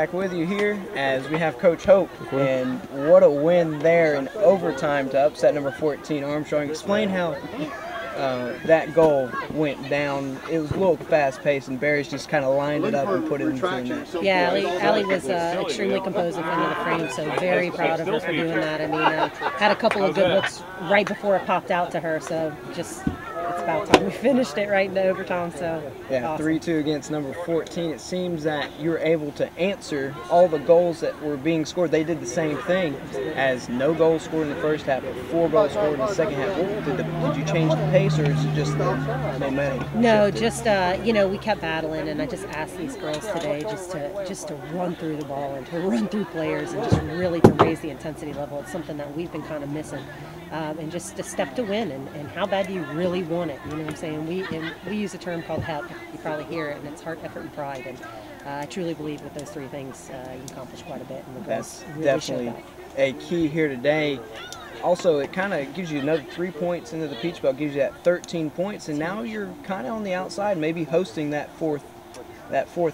back with you here as we have Coach Hope, and what a win there in overtime to upset number 14 Armstrong. Explain how that goal went down. It was a little fast-paced, and Barys just kind of lined it up and put it into the net. Yeah, Ally was extremely composed in front of the frame, so very proud of her for doing that. I mean, had a couple of good looks right before it popped out to her, so just it's about time we finished it right in overtime. So yeah, awesome. 3-2 against number 14. It seems that you were able to answer all the goals that were being scored. They did the same thing, as no goals scored in the first half, but 4 goals scored in the second half. Did you change the pace, or is it just the momentum? No, just you know, we kept battling, and I just asked these girls today just to run through the ball and to run through players and just really to raise the intensity level. It's something that we've been kind of missing, and just a step to win. And how bad do you really want it? You know what I'm saying? We use a term called HEP. You probably hear it, and it's heart, effort, and pride. And I truly believe with those 3 things, you accomplish quite a bit. And the girls really definitely a key here today. Also, it kind of gives you another 3 points into the Peach Belt, gives you that 13 points, and now you're kind of on the outside, maybe hosting that fourth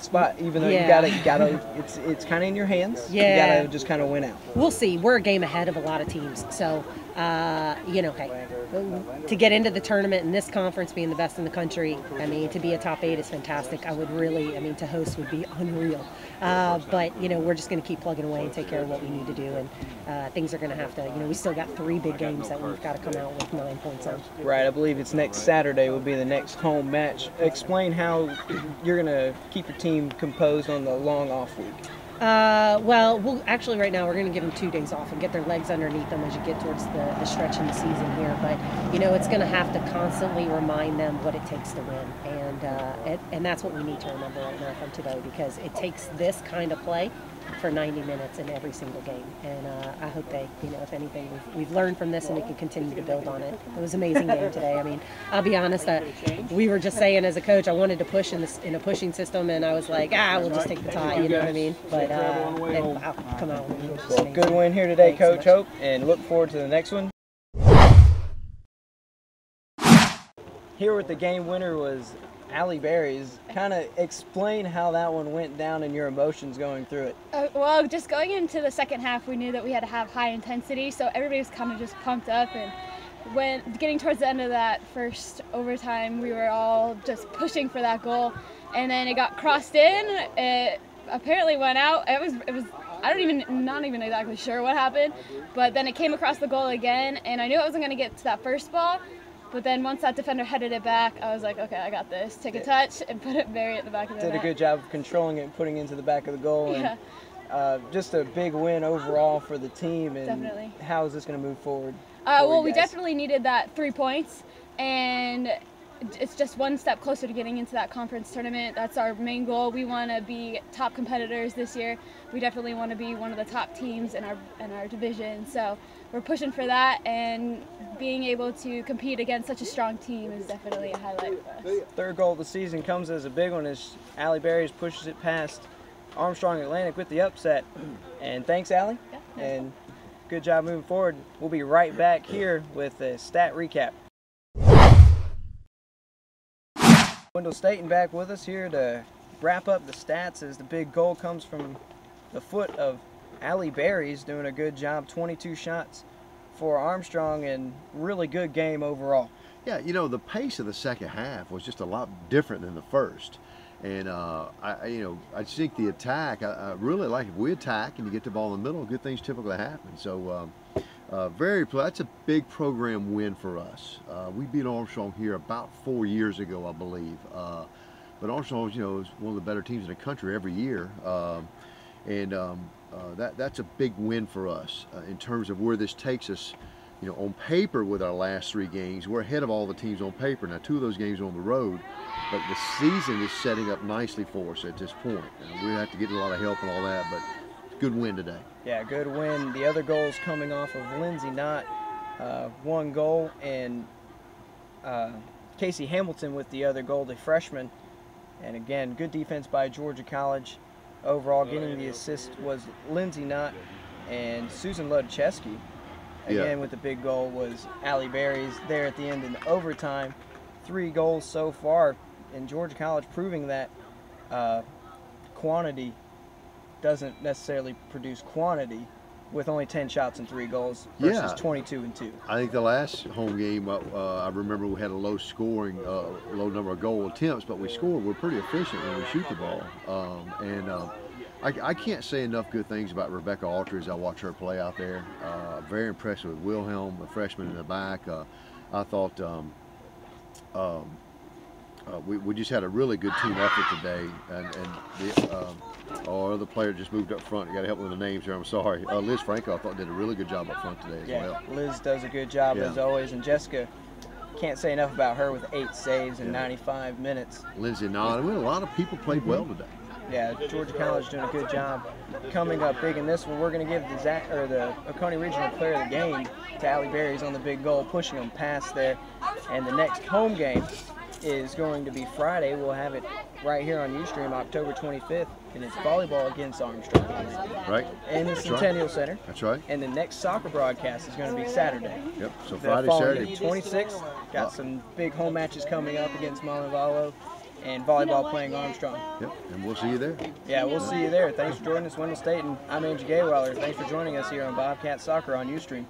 spot. Even though you gotta, it's kind of in your hands. Yeah. You gotta just kind of win out. We'll see. We're a game ahead of a lot of teams, so you know, hey, to get into the tournament in this conference, being the best in the country, I mean, to be a top 8 is fantastic. I would really, I mean, to host would be unreal. But you know, we're just going to keep plugging away and take care of what we need to do, and things are going to have to. You know, we still got 3 big games that we've got to come out with 9 points on. Right. I believe it's next Saturday will be the next home match. Explain how you're going to keep your team composed on the long off week. Well, we'll actually right now we're going to give them 2 days off and get their legs underneath them as you get towards the stretch in the season here. But you know, it's going to have to constantly remind them what it takes to win, and that's what we need to remember right now from today, because it takes this kind of play for 90 minutes in every single game. And I hope they, you know, if anything, we've learned from this and we can continue to build on it. It was an amazing game today. I mean, I'll be honest, we were just saying as a coach, I wanted to push in a pushing system, and I was like, we'll just take the tie, you know what I mean? But wow, come on. Well, good win here today, Coach Hope, and look forward to the next one. Here with the game winner was Ally Barys. Kind of explain how that one went down and your emotions going through it. Well, just going into the second half, we knew that we had to have high intensity, so everybody was kind of just pumped up. And when getting towards the end of that first overtime, we were all just pushing for that goal, and then it got crossed in. It apparently went out. It was not even exactly sure what happened, but then it came across the goal again, and I knew I wasn't going to get to that first ball. But then once that defender headed it back, I was like, okay, I got this. Take a touch and bury it in the back of the net. Did a good job of controlling it and putting it into the back of the goal. Yeah. And just a big win overall for the team. And definitely. How is this going to move forward? Well, we definitely needed that 3 points, and it's just one step closer to getting into that conference tournament. That's our main goal. We want to be top competitors this year. We definitely want to be one of the top teams in our division. So we're pushing for that, and being able to compete against such a strong team is definitely a highlight for us. 3rd goal of the season comes as a big one as Ally Barys pushes it past Armstrong Atlantic with the upset. And thanks, Ally. Yeah, and good job moving forward. We'll be right back here with a stat recap. Wendell Staten back with us here to wrap up the stats as the big goal comes from the foot of Ally Barys, doing a good job. 22 shots for Armstrong, and really good game overall. Yeah, you know, the pace of the second half was just a lot different than the first. And I think the attack, I really like if we attack and you get the ball in the middle, good things typically happen. So that's a big program win for us. We beat Armstrong here about 4 years ago, I believe. But Armstrong, you know, is one of the better teams in the country every year. That's a big win for us in terms of where this takes us. You know, on paper with our last 3 games, we're ahead of all the teams on paper. Now 2 of those games are on the road, but the season is setting up nicely for us at this point. We have to get a lot of help and all that, but good win today. Yeah, good win. The other goals coming off of Lindsay Knott, 1 goal, and Casey Hamilton with the other goal, the freshman. And again, good defense by Georgia College. Overall, getting the assist was Lindsay Knott, and Susan Ludczewski. Again, with the big goal was Ally Barys there at the end in overtime. 3 goals so far, and Georgia College proving that quantity doesn't necessarily produce quantity with only 10 shots and 3 goals versus Yeah. 22 and 2. I think the last home game, I remember we had a low scoring, low number of goal attempts, but we scored. We're pretty efficient when we shoot the ball. I can't say enough good things about Rebecca Alter as I watch her play out there. Very impressed with Wilhelm, the freshman in the back. I thought we just had a really good team effort today, and our other player just moved up front. You got to help with the names here. I'm sorry. Liz Franco, I thought, did a really good job up front today as well. Liz does a good job as always, and Jessica, can't say enough about her with 8 saves in 95 minutes. Lindsay Nod. I mean, a lot of people played well today. Yeah, Georgia College doing a good job. Coming up big in this one, we're going to give the Oconee Regional Player of the Game to Ally Barys on the big goal, pushing them past there. And the next home game is going to be Friday. We'll have it right here on Ustream, October 25th, and it's volleyball against Armstrong. Right. In the Centennial Center. That's right. And the next soccer broadcast is going to be Saturday. Yep. So The Friday, following Saturday. 26th, got some big home matches coming up against Montevallo and volleyball playing Armstrong. Yep. And we'll see you there. Yeah, we'll see you there. Thanks for joining us, Wendell State, and I'm Angie Gaywaller. Thanks for joining us here on Bobcat Soccer on Ustream.